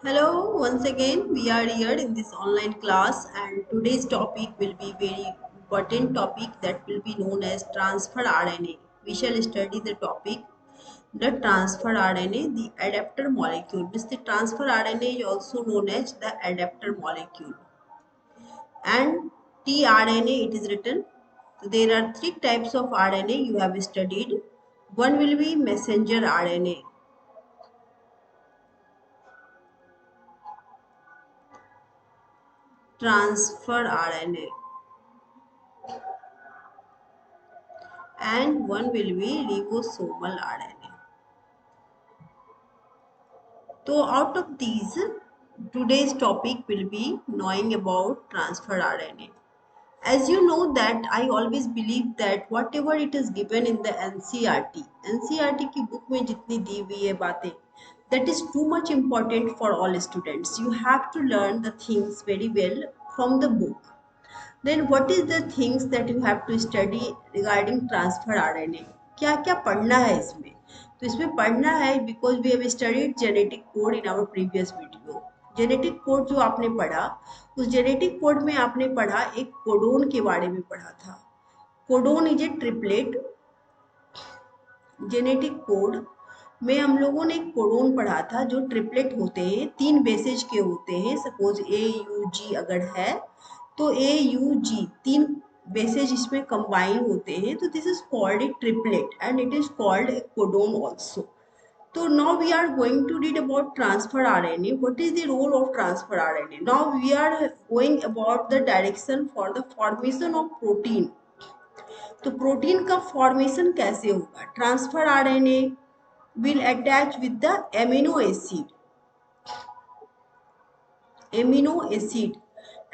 Hello, once again we are here in this online class and today's topic will be very important topic that will be known as transfer RNA. We shall study the topic the transfer RNA, the adapter molecule. Means the transfer RNA is also known as the adapter molecule. And tRNA it is written. So there are three types of RNA you have studied. One will be messenger RNA. Transfer RNA and one will be ribosomal RNA. So out of these, today's topic will be knowing about transfer RNA. As you know that I always believe that whatever it is given in the NCERT की book में जितनी दी हुई है बातें, that is too much important for all students. You have to learn the things very well from the book. Then what is the things that you have to study regarding transfer RNA? क्या क्या पढ़ना है इसमें? तो इसमें पढ़ना है because we have studied genetic code in our previous video. Genetic code जो आपने पढ़ा उस जेनेटिक कोड में आपने पढ़ा एक कोडोन के बारे में पढ़ा था. Codon is a triplet. Genetic code में हम लोगों ने एक कोडोन पढ़ा था जो ट्रिपलेट होते हैं, 3 बेसेज के होते हैं. सपोज AUG अगर है तो AUG 3 बेसेज इसमें कंबाइन होते हैं, तो this is called a triplet and it is called a codon also. So now we are going to read about transfer RNA. What is the role of transfer RNA? Now we are going about the direction for the formation of protein. तो protein का formation कैसे होगा? Transfer RNA will attach with the amino acid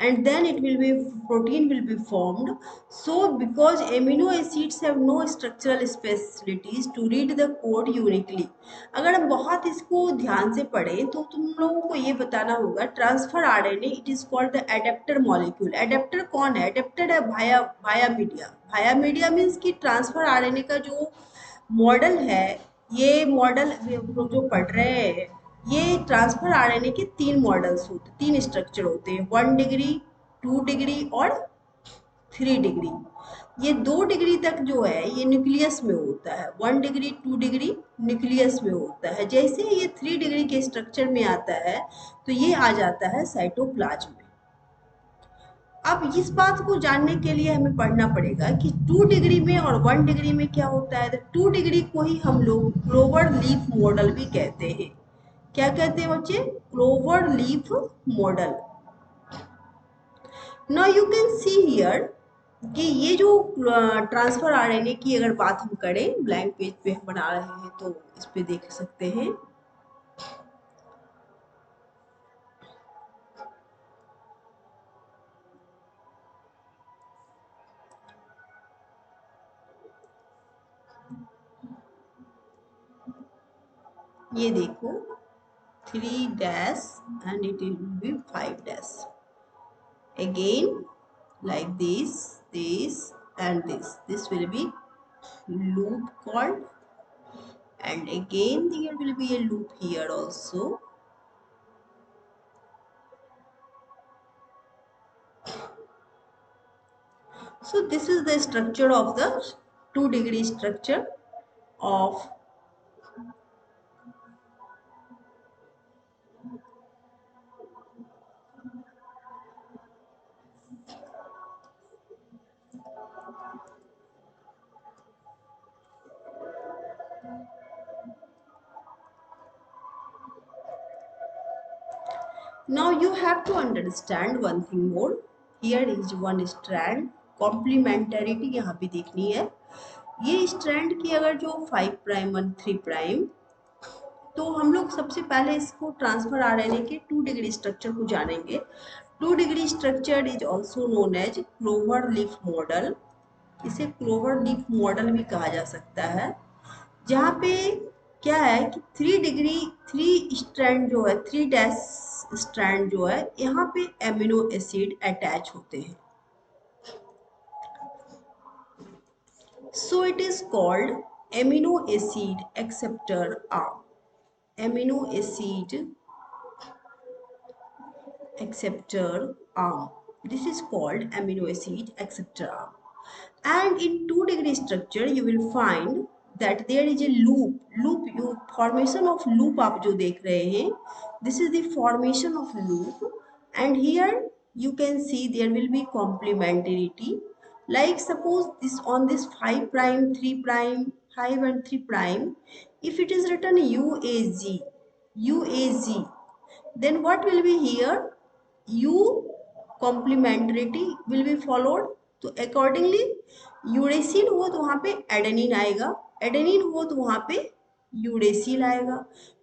and then it will be protein will be formed. So because amino acids have no structural specialties to read the code uniquely. अगर हम बहुत इसको ध्यान से पढ़ें तो तुम लोगों को ये बताना होगा transfer RNA it is called the adapter molecule. Adapter कौन है? एडेप्टर है भाया मीडिया. भाया मीडिया मीन्स कि ट्रांसफर आरएनए का जो मॉडल है, ये मॉडल जो पढ़ रहे हैं, ये ट्रांसफर आरएनए के 3 मॉडल्स होते, 3 स्ट्रक्चर होते हैं, 1 डिग्री, 2 डिग्री और 3 डिग्री. ये 2 डिग्री तक जो है ये न्यूक्लियस में होता है. 1 डिग्री 2 डिग्री न्यूक्लियस में होता है. जैसे ये 3 डिग्री के स्ट्रक्चर में आता है तो ये आ जाता है साइटोप्लाज्म में. अब इस बात को जानने के लिए हमें पढ़ना पड़ेगा कि 2 डिग्री में और 1 डिग्री में क्या होता है. तो 2 डिग्री को ही हम लोग क्लोवर लीफ मॉडल भी कहते हैं. क्या कहते हैं बच्चे? Clover leaf model. Now you can see here कि ये जो ट्रांसफर आरएनए की अगर बात हम करें, ब्लैंक पेज पे हम बना रहे हैं तो इस पे देख सकते हैं. ये देखो 3 dash and it will B 5 dash. Again like this and this will be loop called, and again there will be a loop here also. So this is the structure of the 2 degree structure of now you have to understand one thing more. Here is one strand. Complementarity यहाँ पे देखनी है. ये strand की अगर जो 5 prime और 3 prime, तो हम लोग सबसे पहले इसको ट्रांसफर आरएनए के 2 डिग्री स्ट्रक्चर को जानेंगे. 2 degree structure is also known as clover leaf model. इसे क्लोवर लीफ मॉडल भी कहा जा सकता है. जहाँ पे क्या है कि 3 डिग्री 3 स्ट्रैंड जो है, 3 डैश स्ट्रैंड जो है, यहाँ पे एमिनो एसिड अटैच होते हैं. So it is called amino acid acceptor arm. Amino acid acceptor arm. This is called amino acid acceptor arm. And in 2-degree structure you will find that there is a loop you formation of loop आप जो देख रहे हैं, this is the formation of loop. And here you can see there will be complementarity, like suppose this on this 5 prime 3 prime 5 and 3 prime, if it is written UAG, then what will be here, U complementarity will be followed. तो accordingly uracil हुआ तो वहां पे adenine आएगा, adenine हुआ तो वहां पे यूरेसिल आएगा,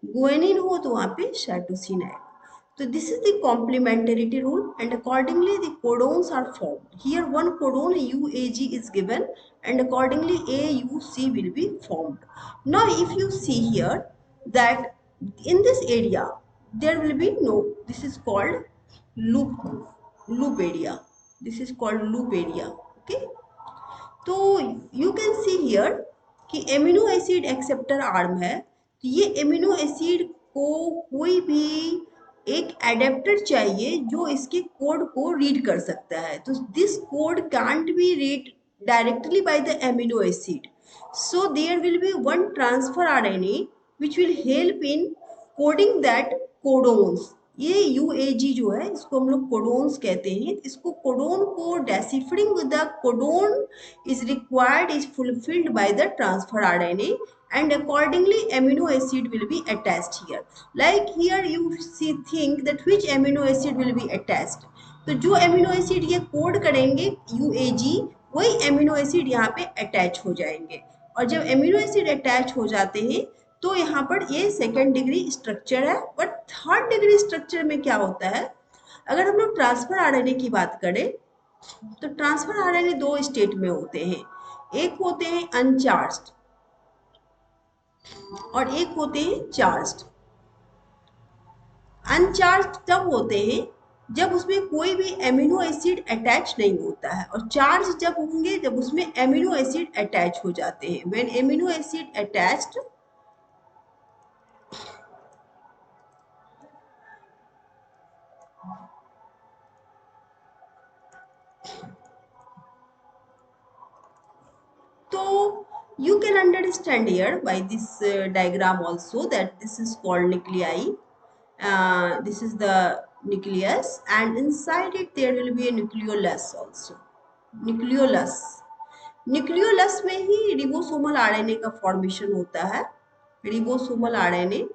गुएनिन हुआ तो वहां पे साइटोसिन आएगा. So this is the complementarity rule, and accordingly the codons are formed. Here one codon UAG is given, and accordingly AUC will be formed. Now if you see here that in this area there will be no, this is called loop area. This is called loop area. Okay. तो you can see here कि amino acid acceptor arm है, तो ये amino acid को कोई भी एक adapter चाहिए जो इसके कोड को रीड कर सकता है. तो this code can't be read directly by the amino acid, so there will be one transfer RNA which will help in coding that codons. ये UAG जो है इसको हम लोग कोडोन्स कहते हैं. इसको कोडोन को deciphering the codon is required is fulfilled by the transfer RNA, and accordingly amino acid will be attached here. Like here you see think that which amino acid will be attached. तो जो amino acid ये code करेंगे UAG, वही amino acid यहाँ पे attach हो जाएंगे. और जब एमिनो एसिड अटैच हो जाते हैं तो यहाँ पर ये 2nd डिग्री स्ट्रक्चर है. बट 3rd डिग्री स्ट्रक्चर में क्या होता है, अगर हम लोग ट्रांसफर आरएनए की बात करें तो ट्रांसफर आरएनए 2 स्टेट में होते हैं. एक होते हैं अनचार्ज्ड और एक होते हैं चार्ज्ड. अनचार्ज्ड तब होते हैं जब उसमें कोई भी एमिनो एसिड अटैच नहीं होता है, और चार्ज जब होंगे जब उसमें एमिनो एसिड अटैच हो जाते हैं. व्हेन एमिनो एसिड अटैच्ड, तो you can understand here by this diagram also that this is called nuclei. This is the nucleus, and inside it there will be a nucleolus also. Nucleolus में ही रिबोसोमल RNA का formation होता है, रिबोसोमल RNA.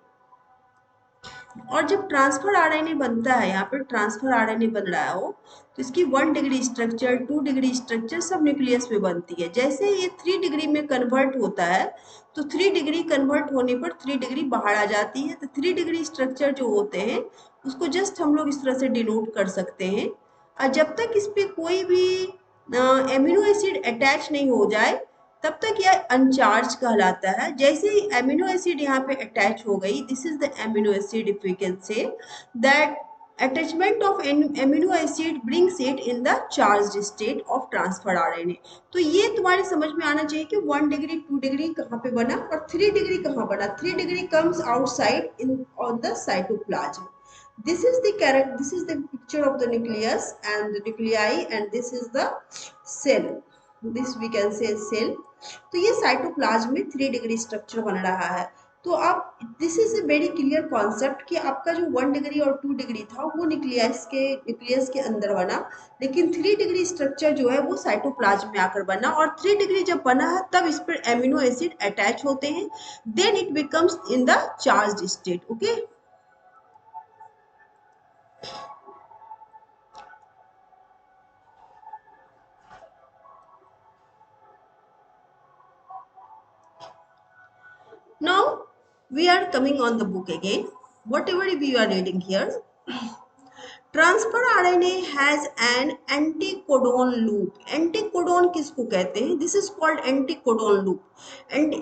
और जब transfer RNA बनता है, यहाँ पर ट्रांसफर आरएनए बन रहा हो, तो इसकी 1 डिग्री स्ट्रक्चर 2 डिग्री स्ट्रक्चर सब न्यूक्लियस में बनती है. जैसे ये 3 डिग्री में कन्वर्ट होता है तो 3 डिग्री कन्वर्ट होने पर 3 डिग्री बाहर आ जाती है. तो 3 डिग्री स्ट्रक्चर जो होते हैं उसको जस्ट हम लोग इस तरह से डिनोट कर सकते हैं. और जब तक इस पर कोई भी एमिनो एसिड अटैच नहीं हो जाए तब तक यह अनचार्ज कहलाता है. जैसे ही एमिनो एसिड यहाँ पे अटैच हो गई, this is the amino acid, if we can say that attachment of amino acid brings it in the charged state of transfer RNA. तो ये तुम्हारे समझ में आना चाहिए कि 1 डिग्री 2 डिग्री कहाँ पे बना और 3 डिग्री कहाँ बना. 3 degree comes outside in on the cytoplasm. This is the picture of the nucleus and the nuclei, and this is the cell. This we can say cell. तो ये साइटोप्लाज्म में 3 degree structure बन रहा है. तो आप this is a very clear concept कि आपका जो 1 डिग्री और 2 डिग्री था वो न्यूक्लियस के अंदर बना, लेकिन 3 डिग्री स्ट्रक्चर जो है वो साइटोप्लाज्म में आकर बना. और 3 डिग्री जब बना है तब इस पर एमिनो एसिड अटैच होते हैं, then it becomes in the charged state. Okay. Now we are coming on the book again. Whatever we are reading here, transfer RNA has an anticodon loop. Anticodon किसको कहते हैं? This is called anticodon loop. And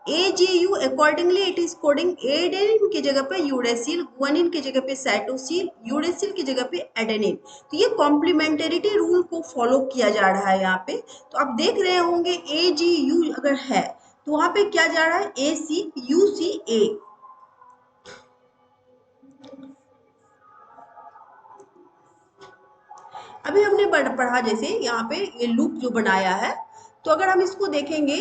AGU accordingly it is coding adenine की जगह पे uracil, guanine की जगह पे साइटोसिल, uracil की जगह पे एडेनिन. तो ये कॉम्प्लीमेंटरिटी रूल को फॉलो किया जा रहा है यहाँ पे. तो आप देख रहे होंगे एजीयू अगर है तो वहां पे क्या जा रहा है, AC UCA. अभी हमने पढ़ा जैसे यहाँ पे ये लूप जो बनाया है, तो अगर हम इसको देखेंगे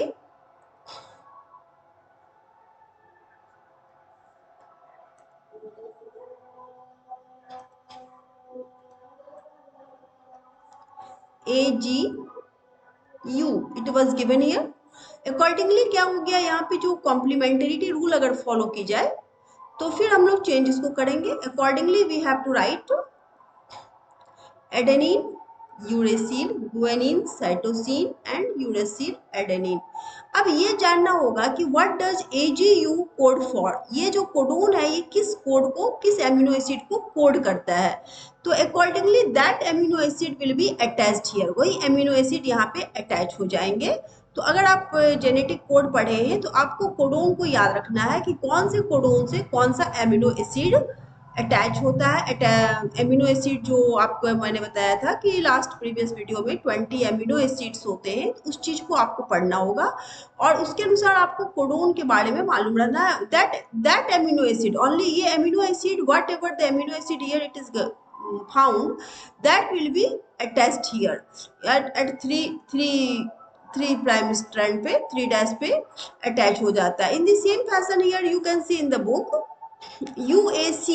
AGU it was given here. Accordingly क्या हो गया, यहाँ पे जो कॉम्प्लीमेंटरिटी रूल अगर फॉलो की जाए तो फिर हम लोग चेंजेस को करेंगे। Accordingly we have to write adenine, uracil, guanine, cytosine and uracil adenine. अब ये जानना होगा कि what does AGU code for, ये जो कोडोन है ये किस कोड को, किस एमिनो एसिड को कोड करता है। तो accordingly that amino acid will be attached here, वही एमिनो एसिड यहाँ पे अटैच हो जाएंगे। तो अगर आप जेनेटिक कोड पढ़े हैं तो आपको कोडोन को याद रखना है कि कौन से कोडोन से कौन सा एमिनो एसिड अटैच होता है। एमिनो एसिड जो आपको मैंने बताया था कि लास्ट प्रीवियस वीडियो में 20 एमिनो एसिड्स होते हैं, तो उस चीज को आपको पढ़ना होगा और उसके अनुसार आपको कोडोन के बारे में मालूम रहना है। दैट एमिनो एसिड ओनली, ये amino acid what ever the amino acid here it is found, that will be attached here eight three prime strand पे, 3 डैश पे अटैच हो जाता है। In the same fashion here you can see in the book UAC,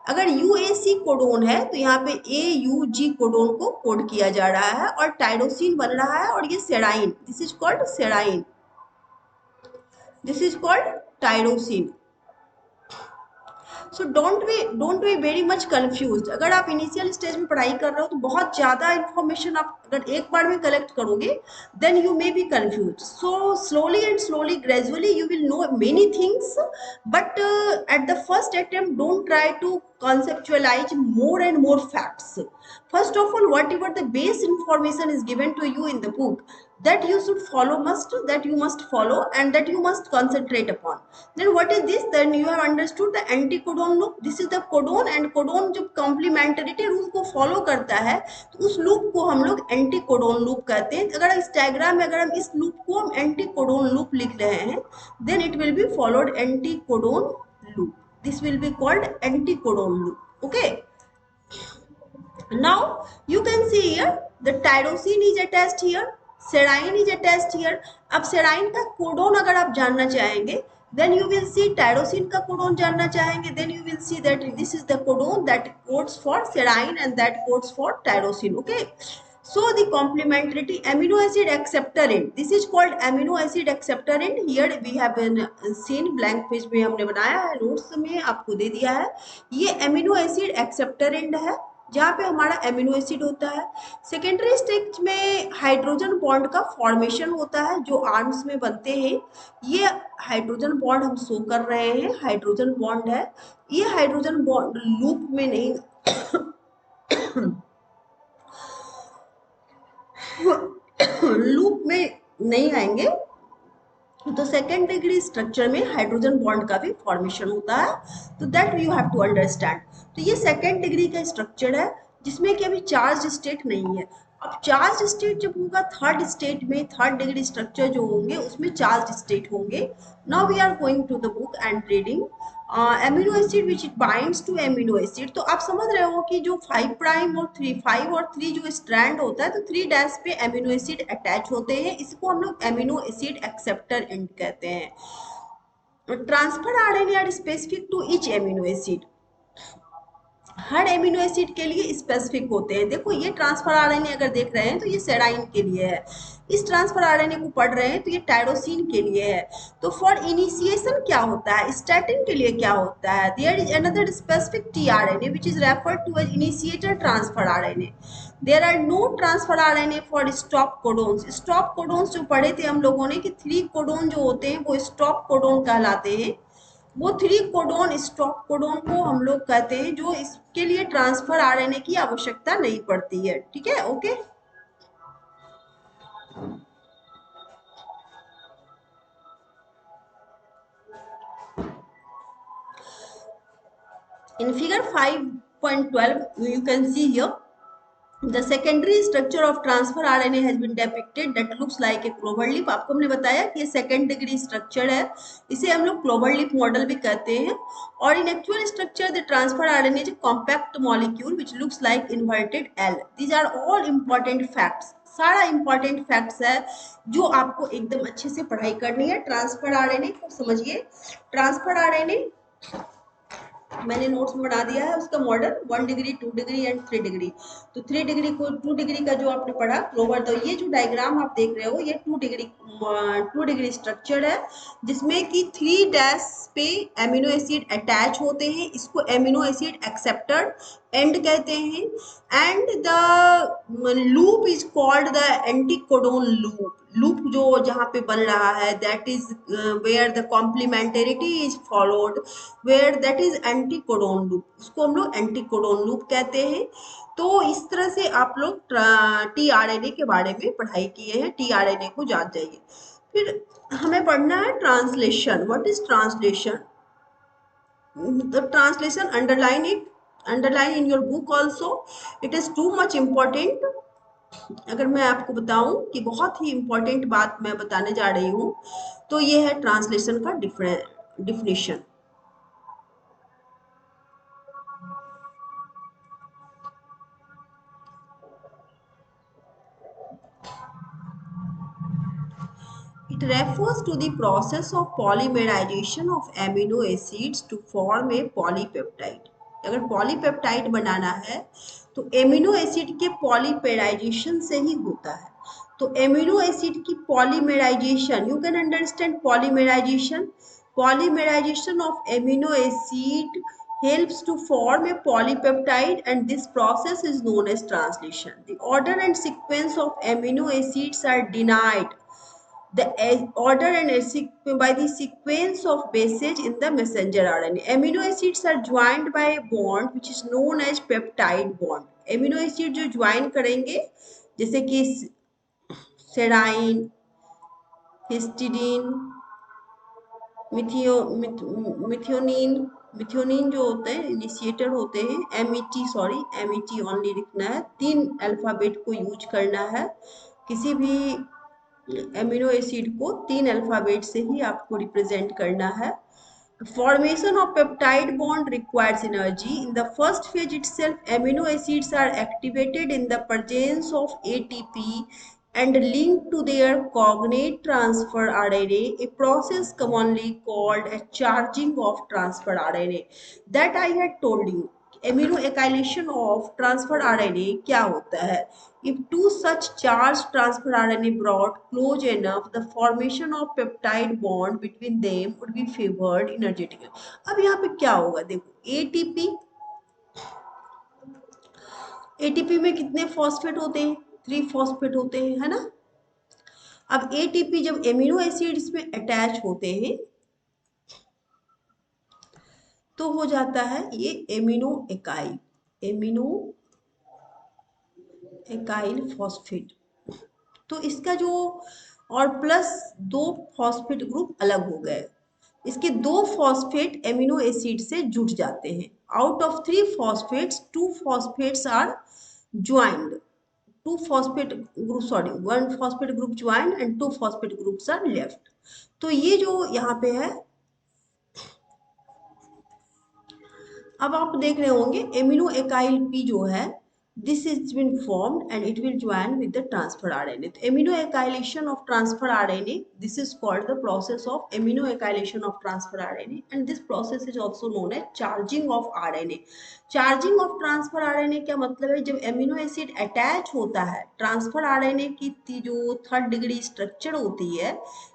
अगर UAC codon है तो यहाँ पे AUG कोडोन को कोड किया जा रहा है और टाइरोसिन बन रहा है और ये serine, this is called serine, this is called tyrosine. So don't be very much confused. अगर आप इनिशियल स्टेज में पढ़ाई कर रहे हो तो बहुत ज्यादा इंफॉर्मेशन आप अगर एक बार में कलेक्ट करोगे then you may be confuse. So slowly and slowly gradually you will know many things, but at the first attempt don't try to conceptualize more and more facts. First of all, whatever the base information is given to you in the book, that you should follow, that you must follow and that you must concentrate upon. Then what is this, then you have understood the anti-codon loop. This is the codon and codon जो complementarity rule को follow करता है तो उस loop को हम लोग anti codon loop कहते हैं। अगर इस डायग्राम में अगर हम इस लूप को हम एंटी कोडोन लूप लिख रहे हैं then it will be followed anticodon loop. This will be called anticodon loop. Okay. Now you can see here the tyrosine is attached here, serine is attached here. अब serine का codon अगर आप जानना चाहेंगे then you will see tyrosine का codon जानना चाहेंगे then you will see that this is the codon that codes for serine and that codes for tyrosine. Okay. So the complementarity amino acid acceptor end, this is called amino acid acceptor end. Here we have been seen blank page में हमने बनाया है, notes में आपको दे दिया है। ये amino acid acceptor end है जहाँ पे हमारा एमिनो एसिड होता है। सेकेंडरी स्टेज में हाइड्रोजन बॉन्ड का फॉर्मेशन होता है जो आर्म्स में बनते हैं। ये हाइड्रोजन बॉन्ड हम शो कर रहे हैं, हाइड्रोजन बॉन्ड है। ये हाइड्रोजन बॉन्ड लूप में नहीं लूप में नहीं आएंगे, तो सेकेंड डिग्री स्ट्रक्चर में हाइड्रोजन बॉन्ड का भी फॉर्मेशन होता है, तो that you have to understand. तो ये सेकेंड डिग्री का स्ट्रक्चर है जिसमें कि अभी चार्ज स्टेट नहीं है। अब चार्ज स्टेट जब होगा थर्ड स्टेट में, थर्ड डिग्री स्ट्रक्चर जो होंगे उसमें चार्ज स्टेट होंगे। Now we are going to the book and reading amino acid which it binds to amino acid. तो आप समझ रहे हो कि जो 5 प्राइम और 3 जो स्ट्रैंड होता है तो 3 डैश पे एमिनो एसिड अटैच होते हैं, इसको हम लोग एमिनो एसिड एक्सेप्टर एंड कहते हैं। Transfer RNA are specific to each amino acid, हर एमिनो एसिड के लिए स्पेसिफिक होते हैं। देखो ये ट्रांसफर आरएनए अगर देख रहे हैं तो ये सेराइन के लिए है, इस ट्रांसफर आरएनए को पढ़ रहे हैं तो ये टायरोसिन के लिए है। तो फॉर इनिशिएशन क्या होता है, स्टार्टिंग के लिए क्या होता है, there is another specific tRNA which is referred to as initiator transfer RNA. There are no transfer RNA for stop codons. Stop codons जो पढ़े थे हम लोगों ने कि 3 कोडोन जो होते हैं वो स्टॉप कोडोन कहलाते हैं, वो 3 कोडोन स्टॉप कोडोन को हम लोग कहते हैं जो इसके लिए ट्रांसफर आरएनए की आवश्यकता नहीं पड़ती है। ठीक है, okay. In figure 5.12 you can see here The secondary structure of transfer RNA has been depicted that looks like a clover leaf. आपको हमने बताया कि ये सेकेंड डिग्री स्ट्रक्चर है, इसे हम लोग क्लोवर लीफ मॉडल भी कहते हैं. और इन actual structure the transfer RNA is a compact molecule which looks like inverted L. These are all important facts. सारा इंपॉर्टेंट फैक्ट्स है जो आपको एकदम अच्छे से पढ़ाई करनी है. ट्रांसफर आरएनए को समझिए. ट्रांसफर आरएनए मैंने नोट्स में बना दिया है उसका model 1 degree 2 degree and 3 degree. तो 3 डिग्री को 2 डिग्री का जो आपने पढ़ा क्लोवर, तो ये जो डायग्राम आप देख रहे हो ये 2 डिग्री स्ट्रक्चर है जिसमें कि 3 डैश पे एमिनो एसिड अटैच होते हैं. इसको एमिनो एसिड एक्सेप्टर एंड कहते हैं. And the loop is called the anticodon loop. Loop जो जहाँ पे बन रहा है that is where the complementarity is followed, where that is anticodon loop. उसको हम लोग एंटीकोडोन लूप कहते हैं. तो इस तरह से आप लोग टीआरएनए के बारे में पढ़ाई किए हैं. टीआरएनए को जान जाइए. फिर हमें पढ़ना है translation. What is translation? The translation underline it, underline in your book also. It is too much important. अगर मैं आपको बताऊं कि बहुत ही इम्पोर्टेंट बात मैं बताने जा रही हूँ तो ये है ट्रांसलेशन का definition. It refers to the process of polymerization of amino acids to form a polypeptide. अगर पॉलीपेप्टाइड बनाना है तो एमिनो एसिड के पॉलीपेराइजेशन से ही होता है. तो एमिनो एसिड की polymerization, you can understand polymerization. Polymerization of amino acid helps to form a polypeptide and this process is known as translation. The order and sequence of amino acids are denied the order and by the sequence of bases in the messenger RNA. Amino acids are joined by a bond which is known as peptide bond. Amino acid जो join करेंगे जैसे कि सेराइन, histidine, methionine. Methionine जो होते हैं initiator होते हैं. MET, sorry MET only लिखना है. 3 अल्फाबेट को यूज करना है. किसी भी एमिनो एसिड को 3 अल्फाबेट से ही आपको रिप्रेजेंट करना है. Formation of peptide bond requires energy. In the first phase itself, amino acids are activated in the presence of ATP and linked to their cognate transfer RNA, a process commonly called a charging of transfer RNA. That I had told you. Amino acylation of transfer RNA क्या होता है? If two such charged transfer RNA brought close enough, the formation of peptide bond between them would be favored energetically. अब यहाँ पे क्या होगा देखो, ATP, ATP में कितने फॉस्फेट होते हैं? 3 फॉस्फेट होते हैं, है ना. अब ATP जब एमिनो एसिड्स में अटैच होते हैं तो हो जाता है ये एमिनो एकाइल, एमिनो एकाइल फॉस्फेट. तो इसका जो और प्लस 2 फॉस्फेट ग्रुप अलग हो गए. इसके 2 फॉस्फेट एमिनो एसिड से जुड़ जाते हैं. Out of 3 phosphates 2 phosphates are joined. 2 phosphate group, sorry, 1 phosphate group joined and 2 phosphate groups are left. तो ये जो यहाँ पे है, अब आप देख रहे होंगे एमिनो एकाइल पी जो है this has been formed and it will join with the transfer RNA. तो amino acylation of transfer RNA, this is called the process of amino acylation of transfer RNA and this process is also known as charging of RNA. Charging of transfer RNA क्या मतलब है? जब amino acid attach होता है transfer RNA की जो 3rd degree structure होती है,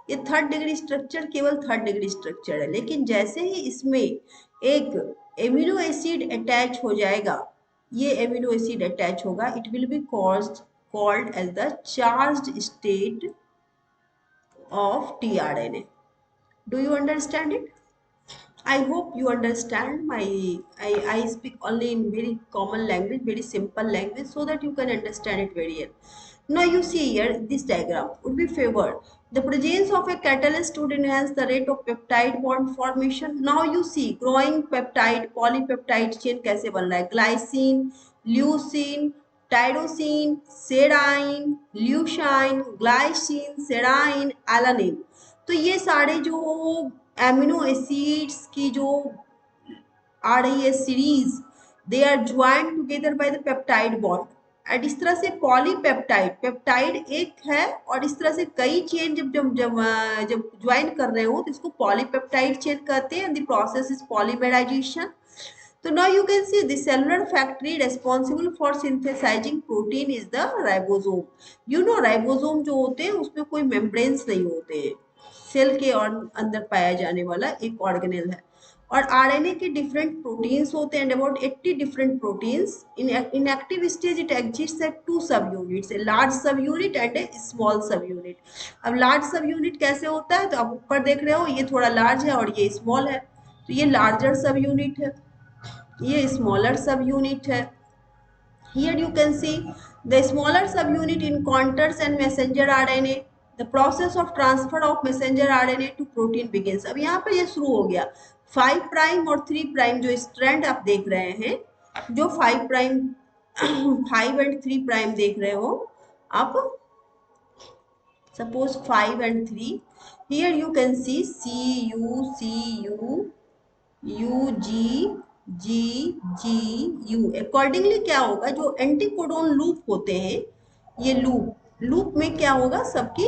ये 3rd डिग्री स्ट्रक्चर केवल 3rd डिग्री स्ट्रक्चर है, लेकिन जैसे ही इसमें एक एमिनो एसिड अटैच हो जाएगा, ये एमिनो एसिड अटैच होगा, it will be called as the charged state of tRNA. Do you understand it? I hope you understand my, I speak only in very common language, very simple language, so that you can understand it very well. Now you see here, this diagram would be favored. The presence of a catalyst would enhance the rate of peptide bond formation. Now you see growing peptide, polypeptide chain कैसे बन रहा है. Glycine, leucine, tyrosine, serine, leucine, glycine, serine, alanine. तो ये सारे जो amino acids की जो आ रही है series, they are joint together by the peptide bond. And इस तरह से पॉलीपेप्टाइड, पेप्टाइड एक है और इस तरह से कई चेन जब जब जब जब ज्वाइन कर रहे हो तो इसको पॉलीपेप्टाइड चेन कहते हैं। The process is polymerization. So now you can see the cellular factory responsible for synthesizing protein is the ribosome. You know ribosome जो होते हैं उसमें कोई membranes नहीं होते हैं, सेल के और अंदर पाया जाने वाला एक ऑर्गेनेल है। और आरएनए के डिफरेंट प्रोटीन्स होते हैं, about 80 different proteins. In active stage it exist at two subunits, a large सब unit and a small subunit. अब लार्ज सब यूनिट कैसे होता है, तो आप ऊपर देख रहे हो ये थोड़ा लार्ज है और ये स्मॉल है, तो ये लार्जर सब यूनिट है, ये स्मॉलर सब यूनिट है। Here you can see the smaller subunit encounters and messenger RNA. The process of transfer of messenger RNA to protein begins. अब यहाँ पर ये शुरू हो गया। 5 प्राइम और 3 प्राइम जो स्ट्रैंड आप देख रहे हैं, जो 5 प्राइम 5 एंड 3 प्राइम देख रहे हो आप, suppose 5 and 3, here you can see CU UG accordingly क्या होगा, जो एंटीकोडोन लूप होते हैं, ये लूप में क्या होगा, सबकी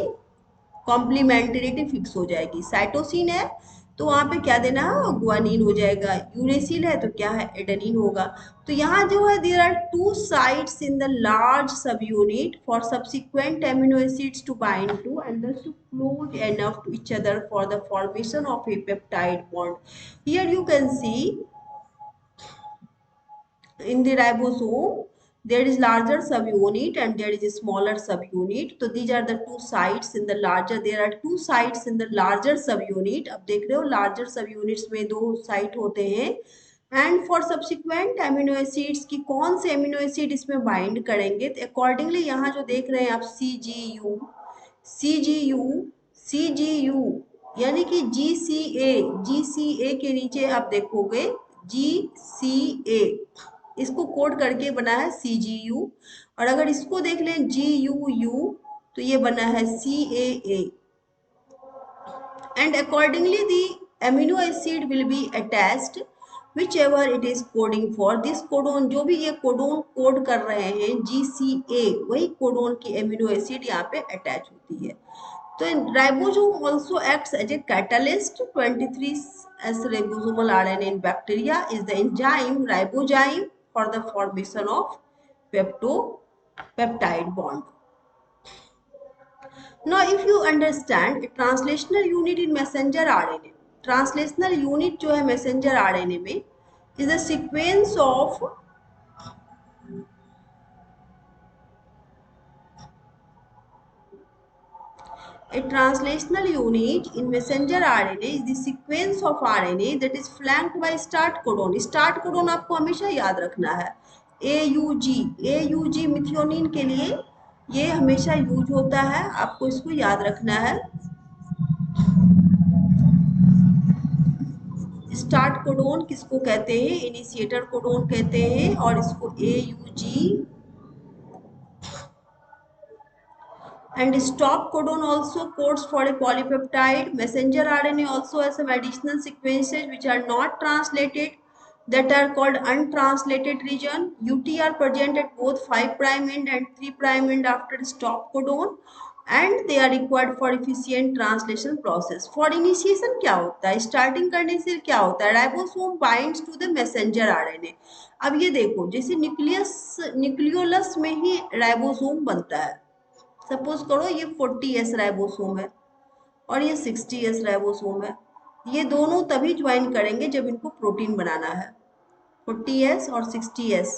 कॉम्प्लीमेंटरिटी फिक्स हो जाएगी। साइटोसिन है तो वहां पे क्या देना है, गुआनिन हो जाएगा। यूरेसिल है तो क्या है, एडेनिन होगा। तो यहाँ जो है there are two sites in the large सब unit for subsequent amino acids to bind to and thus to close enough to each other for the formation of a peptide bond. Here you can see in the ribosome there is larger subunit and there is a smaller subunit. So these are the two sites in the larger, there are two sites in the larger subunit. अब देख रहे हो larger subunits में दो site होते हैं। And for subsequent amino acids की कौन से एमिनो एसिड इसमें बाइंड करेंगे, तो अकॉर्डिंगली यहाँ जो देख रहे हैं आप सी जी यू यानी कि जी सी ए के नीचे आप देखोगे जी इसको कोड करके बना है CGU। और अगर इसको देख लें GUU तो ये बना है CAA। and accordingly the amino acid will be attached whichever it is coding for this codon। जो भी ये कोडोन कोड कर रहे हैं GCA, वही कोडोन की एमिनो एसिड यहाँ पे अटैच होती है। तो ribosome also acts as a catalyst। 23S ribosomal RNA in bacteria is the enzyme ribozyme for the formation of peptide bond। Now, if you understand a translational unit in messenger RNA, translational unit जो है messenger RNA में is a sequence of a translational unit in messenger RNA is the sequence of RNA that is flanked by start codon। start codon आपको हमेशा याद रखना है, AUG methionine के लिए ये हमेशा यूज होता है, आपको इसको याद रखना है। स्टार्ट कोडोन किसको कहते हैं, इनिशिएटर कोडोन कहते हैं, और इसको AUG। and stop codon also codes for a polypeptide। messenger RNA also has some additional sequences which are not translated, that are called untranslated region। UT are present at both 5 prime end and 3 prime end after stop codon and they are required for efficient translation process। for initiation क्या होता है, starting करने से क्या होता है, ribosome binds to the messenger RNA। अब ये देखो जैसे न्यूक्लियोलस में ही राइबोसोम बनता है। सपोज करो ये 40S राइबोसोम है और ये 60S राइबोसोम है, ये दोनों तभी ज्वाइन करेंगे जब इनको प्रोटीन बनाना है। 40S और 60S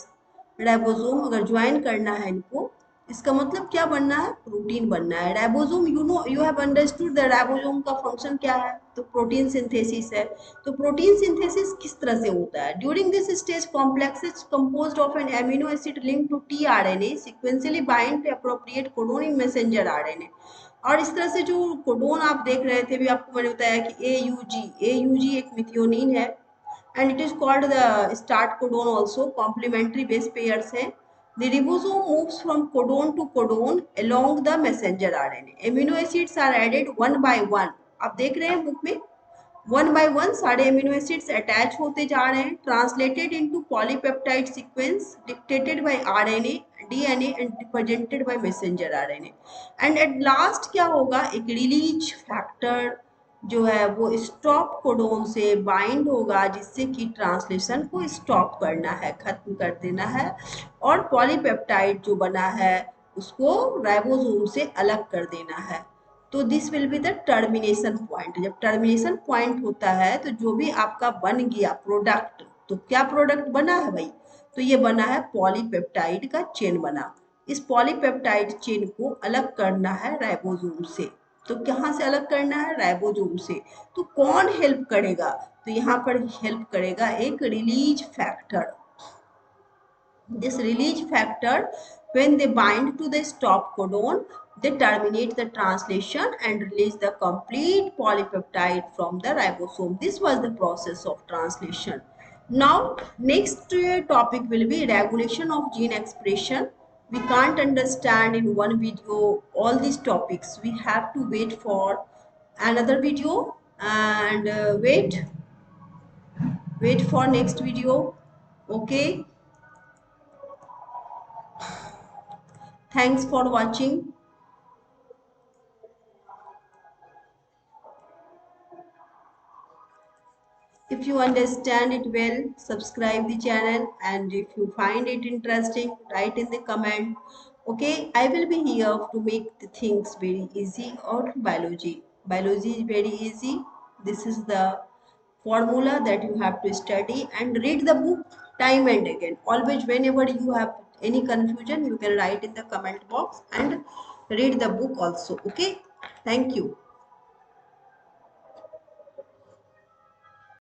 राइबोसोम अगर ज्वाइन करना है इनको, इसका मतलब क्या बनना है, प्रोटीन बनना है। Ribosome you have understood the ribosome का फंक्शन क्या है, तो प्रोटीन सिंथेसिस है। तो प्रोटीन सिंथेसिस किस तरह से होता है, during this stage complex is composed of an amino acid link to tRNA sequentially bind to appropriate codon in messenger RNA। और इस तरह से जो कोडोन आप देख रहे थे, भी आपको मैंने बताया कि AUG एक मिथियोनिन है and it is called the start codon also, complementary base pairs है। The ribosome moves from codon to codon along the messenger RNA. Amino acids are added one by one. आप देख रहे हैं book में one by one सारे amino acids attach होते जा रहे हैं. Translated into polypeptide sequence dictated by RNA DNA and represented by messenger RNA. And at last क्या होगा, एक रिलीज फैक्टर जो है वो स्टॉप कोडोन से बाइंड होगा, जिससे कि ट्रांसलेशन को स्टॉप करना है, खत्म कर देना है, और पॉलीपेप्टाइड जो बना है उसको राइबोसोम से अलग कर देना है. तो this will be the termination point. जब टर्मिनेशन पॉइंट होता है तो जो भी आपका बन गया प्रोडक्ट, तो क्या प्रोडक्ट बना है भाई, तो ये बना है पॉलीपेप्टाइड का चेन बना. इस पॉलीपेप्टाइड चेन को अलग करना है राइबोसोम से. तो कहाँ से अलग करना है, राइबोसोम से. तो कौन हेल्प करेगा, तो यहाँ पर हेल्प करेगा एक release factor. This release factor, when they bind to the stop codon, they terminate the translation and release the complete polypeptide from the ribosome. This was the process of translation. Now, next topic will be regulation of gene expression. We can't understand in one video all these topics. We have to wait for another video and wait for next video. Okay. Thanks for watching. If you understand it well, subscribe the channel, and if you find it interesting, write in the comment. Okay, I will be here to make the things very easy. Or biology. Biology is very easy. This is the formula that you have to study and read the book time and again. Always, whenever you have any confusion, you can write in the comment box and read the book also. Okay, thank you.